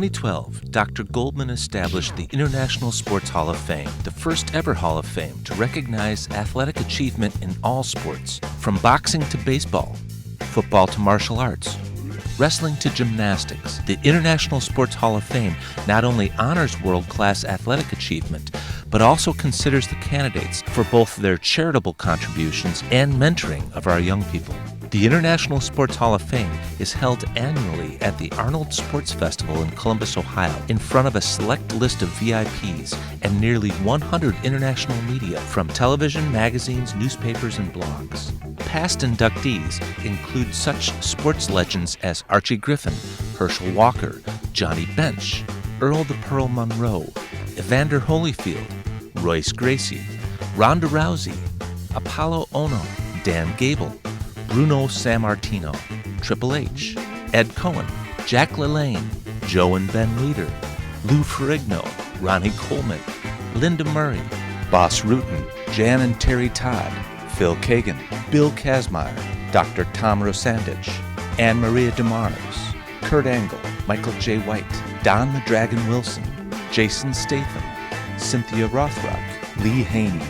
2012, Dr. Goldman established the International Sports Hall of Fame, the first ever Hall of Fame to recognize athletic achievement in all sports, from boxing to baseball, football to martial arts, wrestling to gymnastics. The International Sports Hall of Fame not only honors world-class athletic achievement, but also considers the candidates for both their charitable contributions and mentoring of our young people. The International Sports Hall of Fame is held annually at the Arnold Sports Festival in Columbus, Ohio, in front of a select list of VIPs and nearly 100 international media from television, magazines, newspapers, and blogs. Past inductees include such sports legends as Archie Griffin, Herschel Walker, Johnny Bench, Earl the Pearl Monroe, Evander Holyfield, Royce Gracie, Ronda Rousey, Apollo Ono, Dan Gable, Bruno Sammartino, Triple H, Ed Cohen, Jack LaLanne, Joe and Ben Weider, Lou Ferrigno, Ronnie Coleman, Linda Murray, Boss Rutan, Jan and Terry Todd, Phil Kagan, Bill Kazmaier, Dr. Tom Rosandich, Anne Maria DeMars, Kurt Angle, Michael J. White, Don the Dragon Wilson, Jason Statham, Cynthia Rothrock, Lee Haney,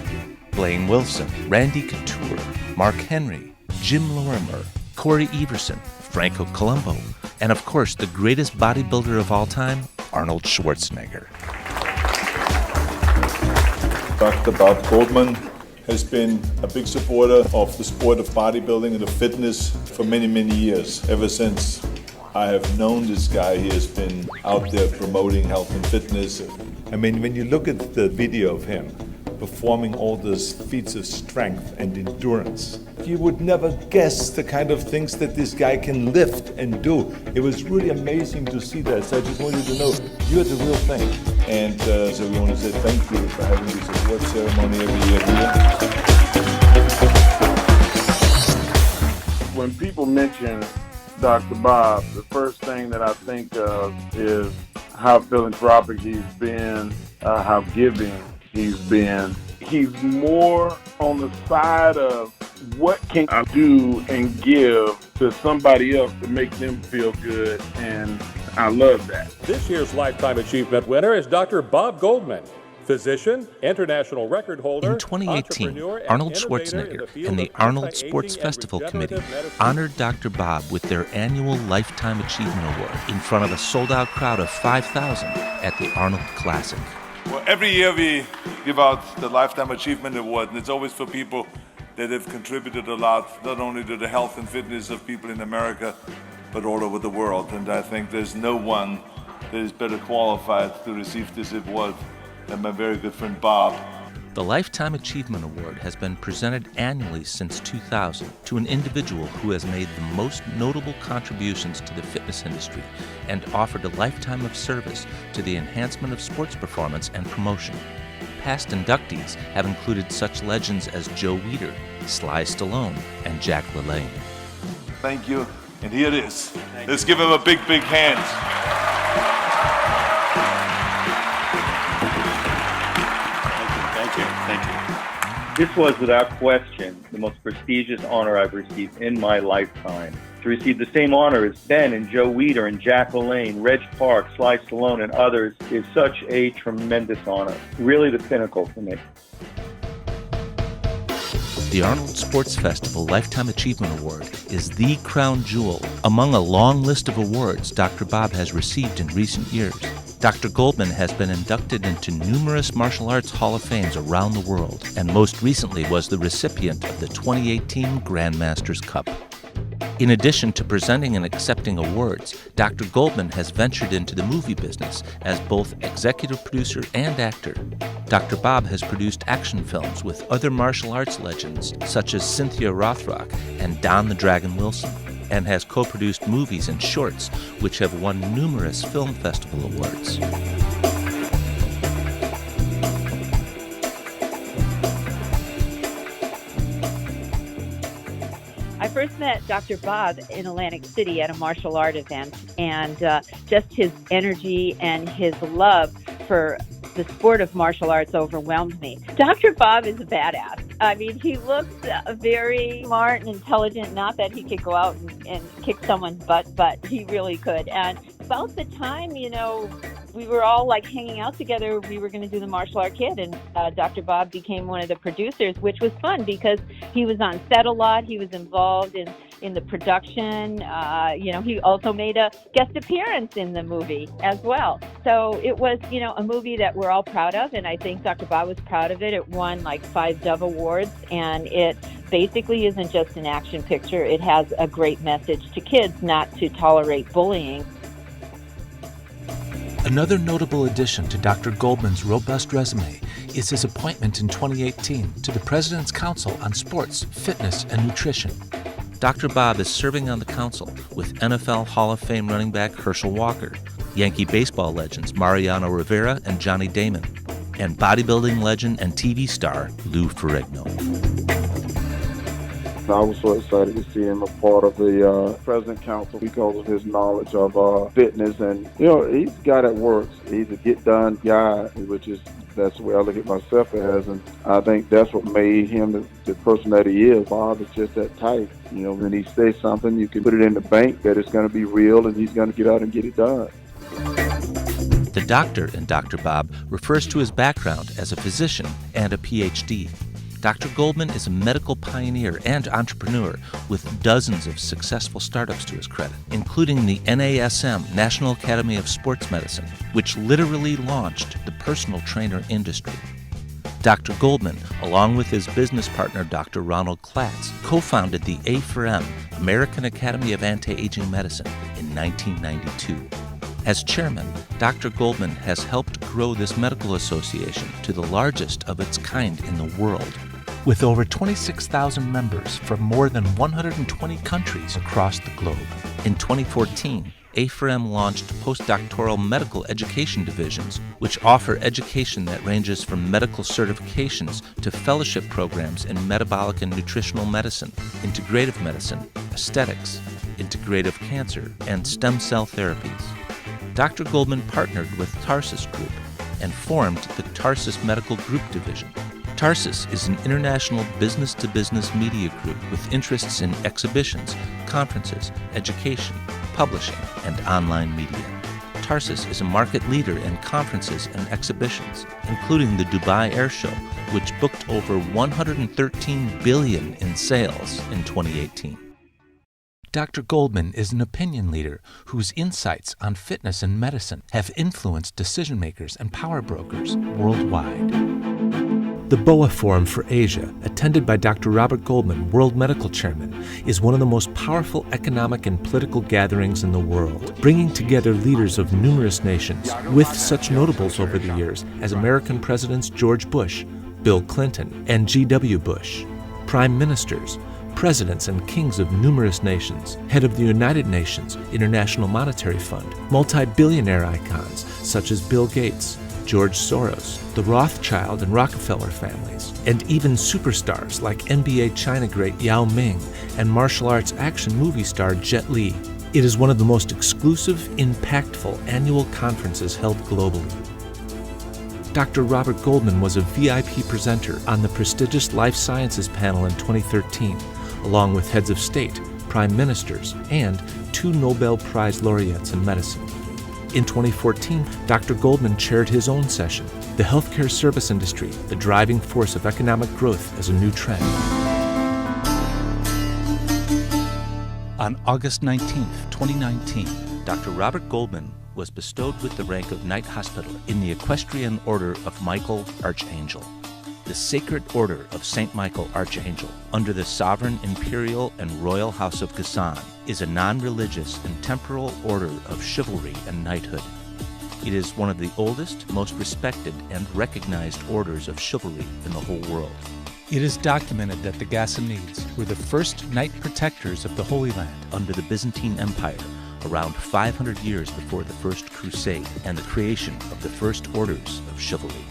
Blaine Wilson, Randy Couture, Mark Henry, Jim Lorimer, Corey Everson, Franco Columbo, and of course the greatest bodybuilder of all time, Arnold Schwarzenegger. Dr. Bob Goldman has been a big supporter of the sport of bodybuilding and of fitness for many, many years. Ever since I have known this guy, he has been out there promoting health and fitness. I mean, when you look at the video of him performing all those feats of strength and endurance, you would never guess the kind of things that this guy can lift and do. It was really amazing to see that. So I just wanted to know, you're the real thing. And so we want to say thank you for having this award ceremony every year here. When people mention Dr. Bob, the first thing that I think of is how philanthropic he's been, how giving he's been. He's more on the side of what can I do and give to somebody else to make them feel good, and I love that. This year's Lifetime Achievement winner is Dr. Bob Goldman, physician, international record holder. In 2018, Arnold Schwarzenegger and the Arnold Sports Festival Committee honored Dr. Bob with their annual Lifetime Achievement Award in front of a sold-out crowd of 5,000 at the Arnold Classic. Well, every year we give out the Lifetime Achievement Award, and it's always for people that have contributed a lot, not only to the health and fitness of people in America, but all over the world. And I think there's no one that is better qualified to receive this award than my very good friend Bob. The Lifetime Achievement Award has been presented annually since 2000 to an individual who has made the most notable contributions to the fitness industry and offered a lifetime of service to the enhancement of sports performance and promotion. Past inductees have included such legends as Joe Weider, Sly Stallone, and Jack LaLanne. Thank you, and here it is. Let's give him a big, big hand. This was, without question, the most prestigious honor I've received in my lifetime. To receive the same honor as Ben and Joe Weider and Jack LaLanne, Reg Park, Sly Stallone, and others is such a tremendous honor. Really the pinnacle for me. The Arnold Sports Festival Lifetime Achievement Award is the crown jewel among a long list of awards Dr. Bob has received in recent years. Dr. Goldman has been inducted into numerous martial arts Hall of Fames around the world, and most recently was the recipient of the 2018 Grandmasters Cup. In addition to presenting and accepting awards, Dr. Goldman has ventured into the movie business as both executive producer and actor. Dr. Bob has produced action films with other martial arts legends such as Cynthia Rothrock and Don the Dragon Wilson, and has co-produced movies and shorts which have won numerous film festival awards. I first met Dr. Bob in Atlantic City at a martial art event, and just his energy and his love for the sport of martial arts overwhelmed me. Dr. Bob is a badass. I mean, he looks very smart and intelligent. Not that he could go out and kick someone's butt, but he really could. And about the time, we were all like hanging out together. We were going to do the Martial Art Kid, and Dr. Bob became one of the producers, which was fun because he was on set a lot. He was involved in the production. He also made a guest appearance in the movie as well. So it was, a movie that we're all proud of, and I think Dr. Bob was proud of it. It won like 5 Dove Awards, and it basically isn't just an action picture. It has a great message to kids not to tolerate bullying. Another notable addition to Dr. Goldman's robust resume is his appointment in 2018 to the President's Council on Sports, Fitness, and Nutrition. Dr. Bob is serving on the council with NFL Hall of Fame running back Herschel Walker, Yankee baseball legends Mariano Rivera and Johnny Damon, and bodybuilding legend and TV star Lou Ferrigno. I was so excited to see him a part of the President Council because of his knowledge of fitness. And, he's a guy that works. He's a get-done guy, that's the way I look at myself as. And I think that's what made him the person that he is. Bob is just that type. When he says something, you can put it in the bank that it's going to be real and he's going to get out and get it done. The doctor in Dr. Bob refers to his background as a physician and a PhD. Dr. Goldman is a medical pioneer and entrepreneur with dozens of successful startups to his credit, including the NASM, National Academy of Sports Medicine, which literally launched the personal trainer industry. Dr. Goldman, along with his business partner Dr. Ronald Klatz, co-founded the A4M, American Academy of Anti-Aging Medicine, in 1992. As chairman, Dr. Goldman has helped grow this medical association to the largest of its kind in the world. With over 26,000 members from more than 120 countries across the globe. In 2014, A4M launched postdoctoral medical education divisions, which offer education that ranges from medical certifications to fellowship programs in metabolic and nutritional medicine, integrative medicine, aesthetics, integrative cancer, and stem cell therapies. Dr. Goldman partnered with Tarsus Group and formed the Tarsus Medical Group Division. Tarsus is an international business-to-business media group with interests in exhibitions, conferences, education, publishing, and online media. Tarsus is a market leader in conferences and exhibitions, including the Dubai Air Show, which booked over $113 billion in sales in 2018. Dr. Goldman is an opinion leader whose insights on fitness and medicine have influenced decision-makers and power brokers worldwide. The BOA Forum for Asia, attended by Dr. Robert Goldman, World Medical Chairman, is one of the most powerful economic and political gatherings in the world, bringing together leaders of numerous nations, with such notables over the years as American Presidents George Bush, Bill Clinton, and G.W. Bush, Prime Ministers, presidents and kings of numerous nations, head of the United Nations, International Monetary Fund, multi-billionaire icons such as Bill Gates, George Soros, the Rothschild and Rockefeller families, and even superstars like NBA China great Yao Ming and martial arts action movie star Jet Li. It is one of the most exclusive, impactful annual conferences held globally. Dr. Robert Goldman was a VIP presenter on the prestigious Life Sciences panel in 2013, along with heads of state, prime ministers, and 2 Nobel Prize laureates in medicine. In 2014, Dr. Goldman chaired his own session, The Healthcare Service Industry, the Driving Force of Economic Growth as a New Trend. On August 19, 2019, Dr. Robert Goldman was bestowed with the rank of Knight Hospitaller in the Equestrian Order of Michael Archangel. The Sacred Order of St. Michael Archangel, under the Sovereign Imperial and Royal House of Gassan, is a non-religious and temporal order of chivalry and knighthood. It is one of the oldest, most respected, and recognized orders of chivalry in the whole world. It is documented that the Gassanids were the first knight protectors of the Holy Land under the Byzantine Empire, around 500 years before the First Crusade and the creation of the first orders of chivalry.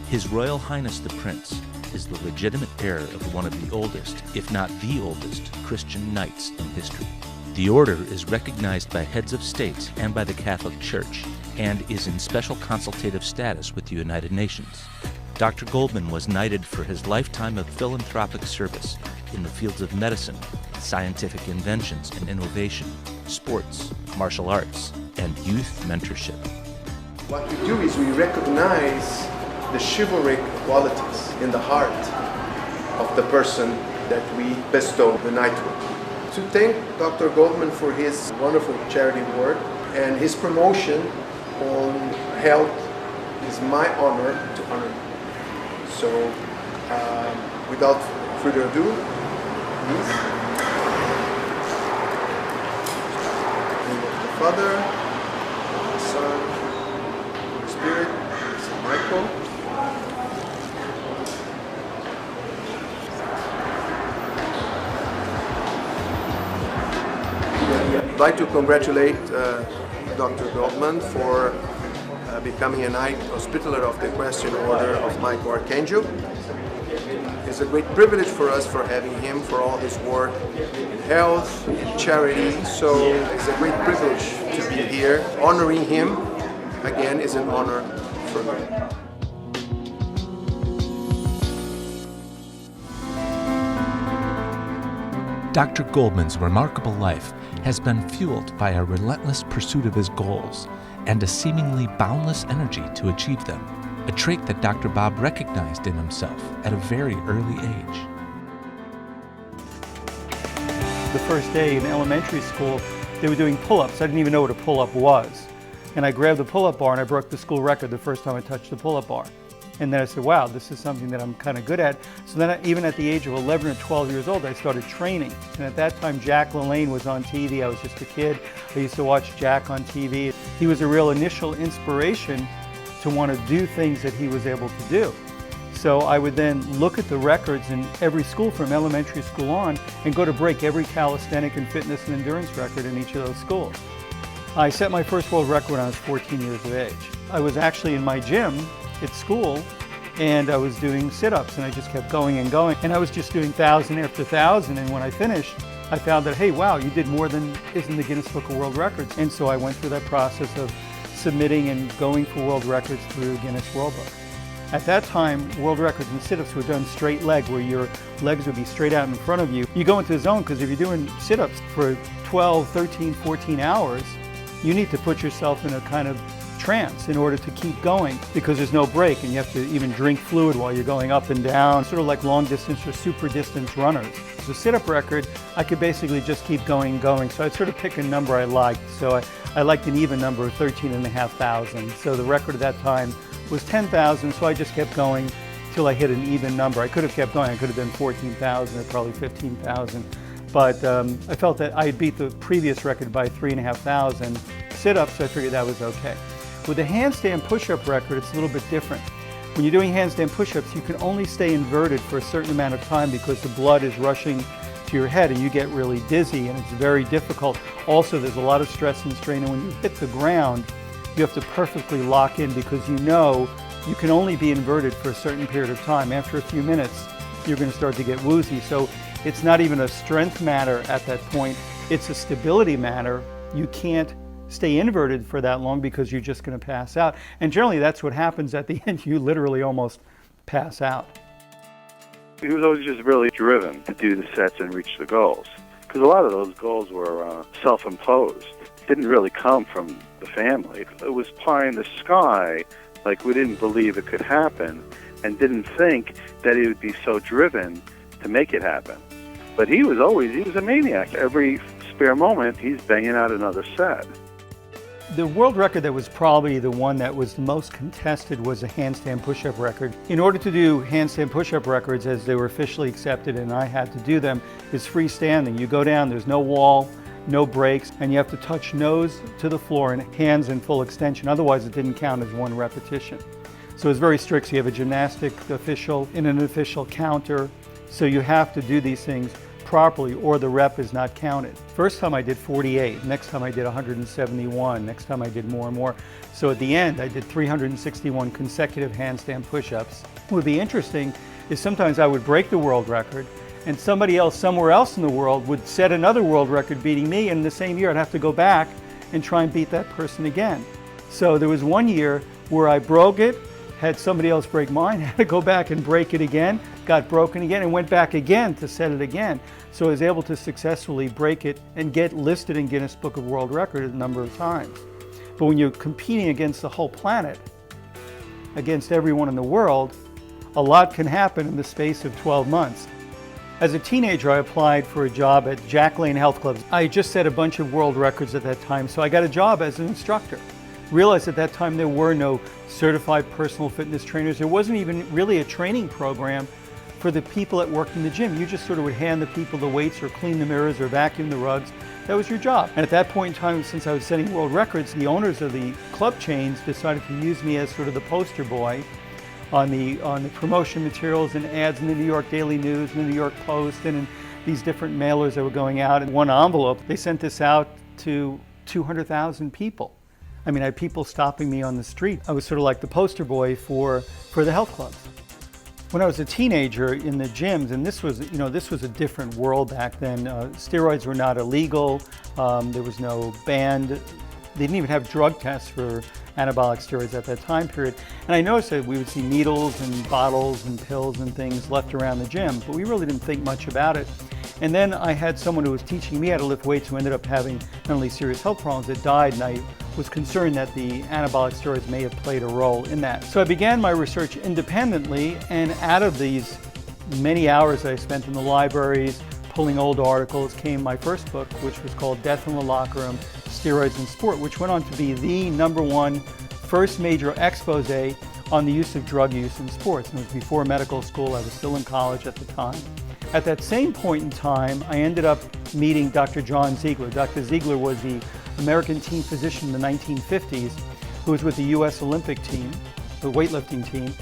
His Royal Highness the Prince is the legitimate heir of one of the oldest, if not the oldest, Christian knights in history. The order is recognized by heads of state and by the Catholic Church, and is in special consultative status with the United Nations. Dr. Goldman was knighted for his lifetime of philanthropic service in the fields of medicine, scientific inventions and innovation, sports, martial arts, and youth mentorship. What we do is we recognize the chivalric qualities in the heart of the person that we bestow the knighthood. To thank Dr. Goldman for his wonderful charity work and his promotion on health, is my honor to honor him. So, without further ado, please. In the name of the Father, the Son, the Spirit, St. Michael. I'd like to congratulate Dr. Goldman for becoming a Knight Hospitaller of the Equestrian Order of Michael Archangel. It's a great privilege for us for having him for all his work in health, in charity. So it's a great privilege to be here. Honoring him, again, is an honor for me. Dr. Goldman's remarkable life has been fueled by a relentless pursuit of his goals and a seemingly boundless energy to achieve them, a trait that Dr. Bob recognized in himself at a very early age. The first day in elementary school, they were doing pull-ups. I didn't even know what a pull-up was. And I grabbed the pull-up bar and I broke the school record the first time I touched the pull-up bar. And then I said, wow, this is something that I'm kind of good at. So then even at the age of 11 or 12 years old, I started training. And at that time, Jack LaLanne was on TV. I was just a kid. I used to watch Jack on TV. He was a real initial inspiration to want to do things that he was able to do. So I would then look at the records in every school from elementary school on and go to break every calisthenic and fitness and endurance record in each of those schools. I set my first world record when I was 14 years of age. I was actually in my gym at school and I was doing sit-ups and I just kept going and going. And I was just doing 1,000 after 1,000, and when I finished, I found that, hey, wow, you did more than is in the Guinness Book of World Records. And so I went through that process of submitting and going for world records through Guinness World Book. At that time, world records in sit-ups were done straight leg, where your legs would be straight out in front of you. You go into the zone because if you're doing sit-ups for 12, 13, 14 hours, you need to put yourself in a kind of trance in order to keep going, because there's no break and you have to even drink fluid while you're going up and down, sort of like long distance or super distance runners. The sit-up record, I could basically just keep going and going. So I'd sort of pick a number I liked. So I liked an even number of 13,500. So the record at that time was 10,000, so I just kept going till I hit an even number. I could have kept going. I could have done 14,000 or probably 15,000. But I felt that I had beat the previous record by 3,500 sit-ups, so I figured that was okay. With the handstand push-up record, it's a little bit different. When you're doing handstand push-ups, you can only stay inverted for a certain amount of time because the blood is rushing to your head and you get really dizzy and it's very difficult. Also, there's a lot of stress and strain, and when you hit the ground, you have to perfectly lock in because you know you can only be inverted for a certain period of time. After a few minutes, you're going to start to get woozy. So it's not even a strength matter at that point, it's a stability matter. You can't stay inverted for that long because you're just going to pass out. And generally that's what happens at the end. You literally almost pass out. He was always just really driven to do the sets and reach the goals, because a lot of those goals were self-imposed. Didn't really come from the family. It was pie in the sky, like we didn't believe it could happen and didn't think that he would be so driven to make it happen. But he was a maniac. Every spare moment, he's banging out another set. The world record that was probably the one that was the most contested was a handstand push-up record. In order to do handstand push-up records as they were officially accepted, and I had to do them, is freestanding. You go down, there's no wall, no breaks, and you have to touch nose to the floor and hands in full extension. Otherwise, it didn't count as one repetition. So it's very strict. So you have a gymnastic official and an official counter. So you have to do these things properly or the rep is not counted. First time I did 48, next time I did 171, next time I did more and more. So at the end I did 361 consecutive handstand push-ups. What would be interesting is sometimes I would break the world record and somebody else somewhere else in the world would set another world record beating me, and in the same year I'd have to go back and try and beat that person again. So there was one year where I broke it, had somebody else break mine, had to go back and break it again, got broken again, and went back again to set it again. So I was able to successfully break it and get listed in Guinness Book of World Records a number of times. But when you're competing against the whole planet, against everyone in the world, a lot can happen in the space of 12 months. As a teenager, I applied for a job at Jack Lane Health Club. I just set a bunch of world records at that time, so I got a job as an instructor. Realized at that time there were no certified personal fitness trainers. There wasn't even really a training program for the people that worked in the gym. You just sort of would hand the people the weights or clean the mirrors or vacuum the rugs. That was your job. And at that point in time, since I was setting world records, the owners of the club chains decided to use me as sort of the poster boy on the promotion materials and ads in the New York Daily News and the New York Post and in these different mailers that were going out. In one envelope, they sent this out to 200,000 people. I mean, I had people stopping me on the street. I was sort of like the poster boy for the health clubs. When I was a teenager in the gyms, and this was a different world back then. Steroids were not illegal. There was no banned. They didn't even have drug tests for anabolic steroids at that time period. And I noticed that we would see needles and bottles and pills and things left around the gym, but we really didn't think much about it. And then I had someone who was teaching me how to lift weights who ended up having not only serious health problems that died, and I was concerned that the anabolic steroids may have played a role in that. So I began my research independently, and out of these many hours that I spent in the libraries pulling old articles came my first book, which was called Death in the Locker Room, Steroids in Sport, which went on to be the #1 first major expose on the use of drug use in sports. And it was before medical school. I was still in college at the time. At that same point in time, I ended up meeting Dr. John Ziegler. Dr. Ziegler was the American team physician in the 1950s who was with the U.S. Olympic team, the weightlifting team,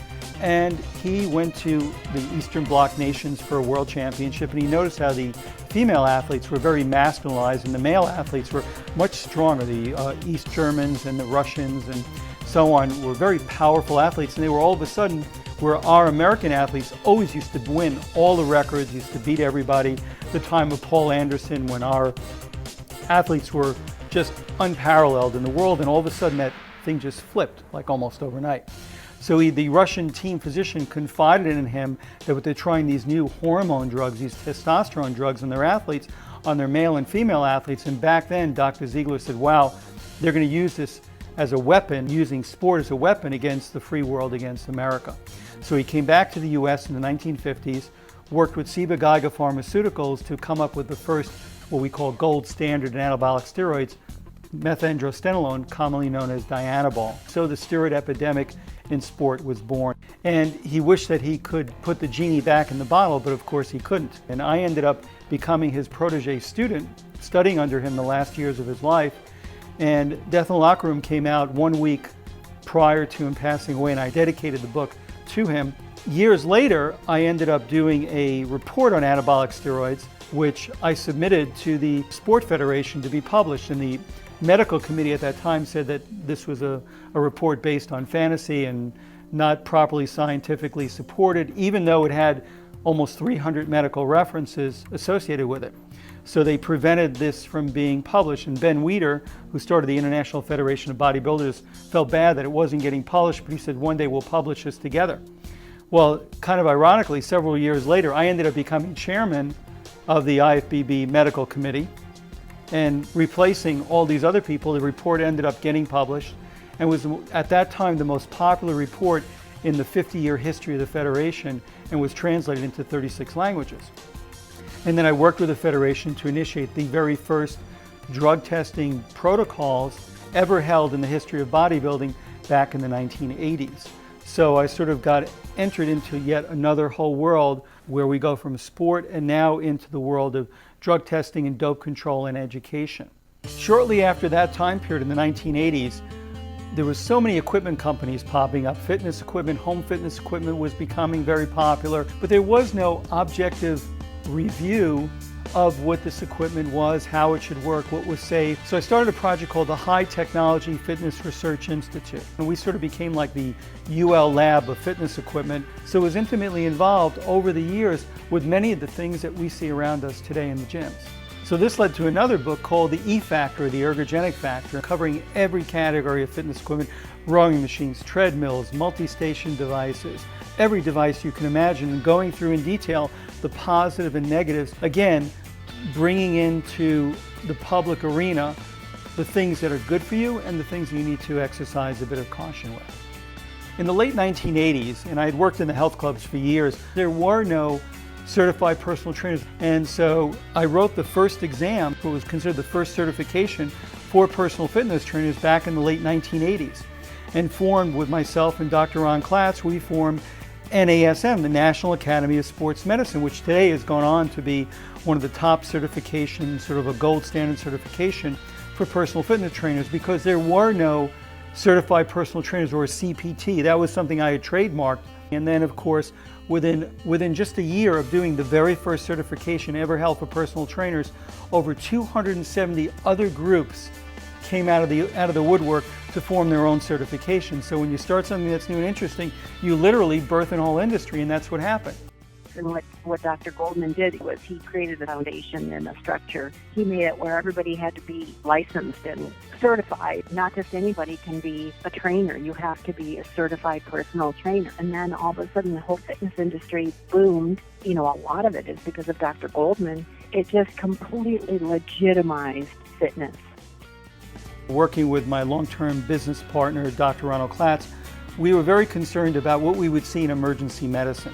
and he went to the Eastern Bloc nations for a world championship, and he noticed how the female athletes were very masculinized and the male athletes were much stronger. The East Germans and the Russians and so on were very powerful athletes, and they were all of a sudden where our American athletes always used to win all the records, used to beat everybody. The time of Paul Anderson when our athletes were just unparalleled in the world, and all of a sudden that thing just flipped like almost overnight. So the Russian team physician confided in him that they're trying these new hormone drugs, these testosterone drugs on their athletes, on their male and female athletes, and back then Dr. Ziegler said, wow, they're going to use this as a weapon, using sport as a weapon against the free world, against America. So he came back to the US in the 1950s, worked with Ciba-Geigy Pharmaceuticals to come up with the first, what we call gold standard in anabolic steroids, methandrostenolone, commonly known as Dianabol. So the steroid epidemic in sport was born. And he wished that he could put the genie back in the bottle, but of course he couldn't. And I ended up becoming his protege student, studying under him the last years of his life. And Death in the Locker Room came out 1 week prior to him passing away, and I dedicated the book to him. Years later, I ended up doing a report on anabolic steroids, which I submitted to the Sport Federation to be published. And the medical committee at that time said that this was a report based on fantasy and not properly scientifically supported, even though it had almost 300 medical references associated with it. So they prevented this from being published. And Ben Weider, who started the International Federation of Bodybuilders, felt bad that it wasn't getting published, but he said, one day we'll publish this together. Well, kind of ironically, several years later, I ended up becoming chairman of the IFBB Medical Committee, and replacing all these other people. The report ended up getting published and was at that time the most popular report in the 50-year history of the Federation, and was translated into 36 languages. And then I worked with the Federation to initiate the very first drug testing protocols ever held in the history of bodybuilding back in the 1980s. So I sort of got entered into yet another whole world where we go from sport and now into the world of drug testing and dope control and education. Shortly after that time period in the 1980s, there were so many equipment companies popping up. Fitness equipment, home fitness equipment was becoming very popular, but there was no objective review of what this equipment was, how it should work, what was safe. So I started a project called the High Technology Fitness Research Institute. And we sort of became like the UL lab of fitness equipment. So it was intimately involved over the years with many of the things that we see around us today in the gyms. So this led to another book called the E Factor, the Ergogenic Factor, covering every category of fitness equipment, rowing machines, treadmills, multi-station devices, every device you can imagine, and going through in detail the positive and negatives, again, bringing into the public arena the things that are good for you and the things you need to exercise a bit of caution with. In the late 1980s, and I had worked in the health clubs for years, there were no certified personal trainers. And so I wrote the first exam, what was considered the first certification for personal fitness trainers back in the late 1980s. And formed with myself and Dr. Ron Klatz, we formed NASM, the National Academy of Sports Medicine, which today has gone on to be one of the top certifications, sort of a gold standard certification for personal fitness trainers, because there were no certified personal trainers or a CPT. That was something I had trademarked. And then, of course, within just a year of doing the very first certification ever held for personal trainers, over 270 other groups came out of the woodwork to form their own certification. So when you start something that's new and interesting, you literally birth an whole industry, and that's what happened. And what Dr. Goldman did was he created a foundation and a structure. He made it where everybody had to be licensed and certified. Not just anybody can be a trainer. You have to be a certified personal trainer. And then all of a sudden the whole fitness industry boomed. You know, a lot of it is because of Dr. Goldman. It just completely legitimized fitness. Working with my long-term business partner, Dr. Ronald Klatz, we were very concerned about what we would see in emergency medicine.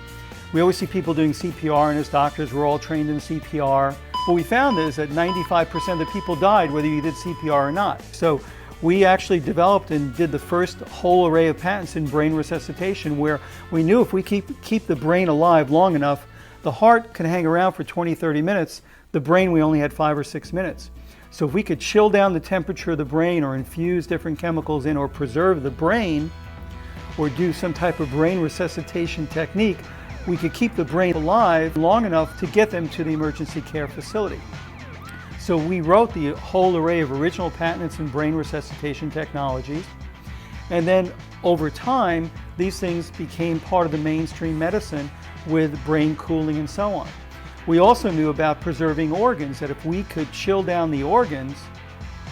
We always see people doing CPR, and as doctors, we're all trained in CPR. What we found is that 95% of the people died whether you did CPR or not. So we actually developed and did the first whole array of patents in brain resuscitation, where we knew if we keep the brain alive long enough, the heart can hang around for 20, 30 minutes. The brain, we only had 5 or 6 minutes. So if we could chill down the temperature of the brain or infuse different chemicals in or preserve the brain or do some type of brain resuscitation technique, we could keep the brain alive long enough to get them to the emergency care facility. So we wrote the whole array of original patents in brain resuscitation technologies. And then over time, these things became part of the mainstream medicine with brain cooling and so on. We also knew about preserving organs, that if we could chill down the organs,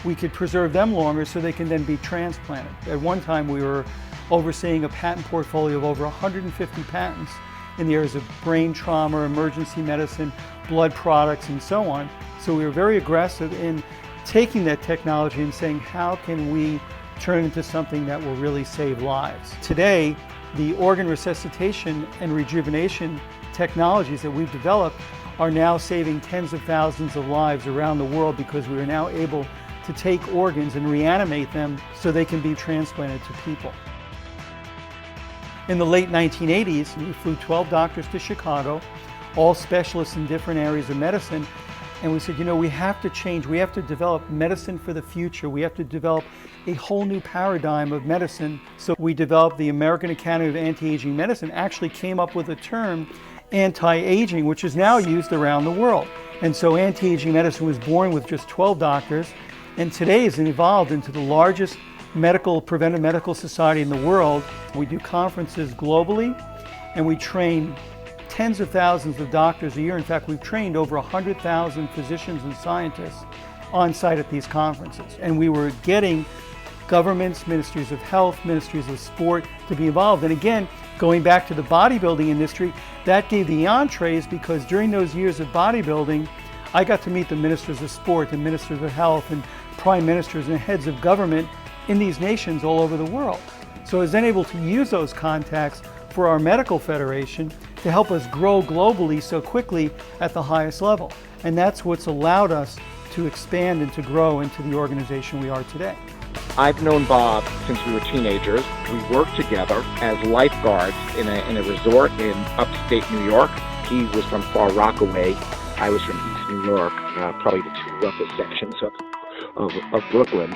we could preserve them longer so they can then be transplanted. At one time, we were overseeing a patent portfolio of over 150 patents in the areas of brain trauma, emergency medicine, blood products, and so on. So we were very aggressive in taking that technology and saying, how can we turn it into something that will really save lives? Today, the organ resuscitation and rejuvenation technologies that we've developed are now saving tens of thousands of lives around the world, because we are now able to take organs and reanimate them so they can be transplanted to people. In the late 1980s, we flew 12 doctors to Chicago, all specialists in different areas of medicine, and we said, you know, we have to change. We have to develop medicine for the future. We have to develop a whole new paradigm of medicine. So we developed the American Academy of Anti-Aging Medicine, actually came up with the term anti-aging, which is now used around the world. And so anti-aging medicine was born with just 12 doctors, and today has evolved into the largest preventive medical society in the world. We do conferences globally, and we train tens of thousands of doctors a year. In fact, we've trained over 100,000 physicians and scientists on site at these conferences. And we were getting governments, ministries of health, ministries of sport to be involved. And again, going back to the bodybuilding industry, that gave the entrees, because during those years of bodybuilding, I got to meet the ministers of sport and ministers of health and prime ministers and heads of government in these nations all over the world. So I was then able to use those contacts for our medical federation to help us grow globally so quickly at the highest level. And that's what's allowed us to expand and to grow into the organization we are today. I've known Bob since we were teenagers. We worked together as lifeguards in a resort in upstate New York. He was from Far Rockaway. I was from East New York, probably the two roughest sections of Brooklyn.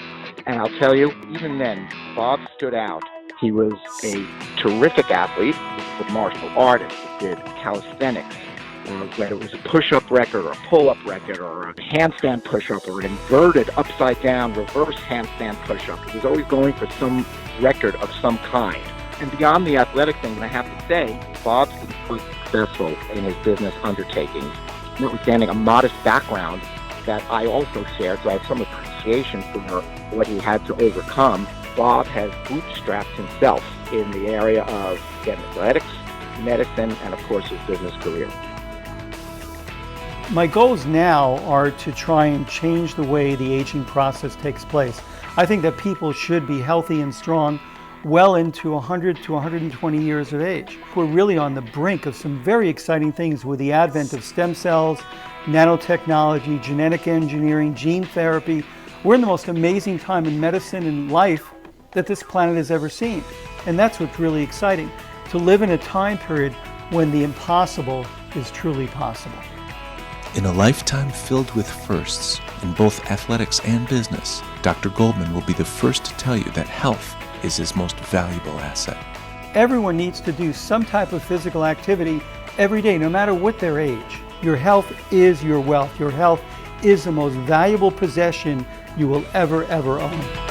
And I'll tell you, even then, Bob stood out. He was a terrific athlete, a martial artist, did calisthenics, whether it was a push-up record or a pull-up record or a handstand push-up or an inverted upside-down reverse handstand push-up. He was always going for some record of some kind. And beyond the athletic thing, I have to say, Bob's been quite successful in his business undertakings, notwithstanding a modest background that I also shared, so I have some appreciation for what he had to overcome. Bob has bootstrapped himself in the area of athletics, medicine, and of course his business career. My goals now are to try and change the way the aging process takes place. I think that people should be healthy and strong well into 100 to 120 years of age. We're really on the brink of some very exciting things with the advent of stem cells, nanotechnology, genetic engineering, gene therapy. We're in the most amazing time in medicine and life that this planet has ever seen. And that's what's really exciting, to live in a time period when the impossible is truly possible. In a lifetime filled with firsts in both athletics and business, Dr. Goldman will be the first to tell you that health is his most valuable asset. Everyone needs to do some type of physical activity every day, no matter what their age. Your health is your wealth. Your health is the most valuable possession you will ever own.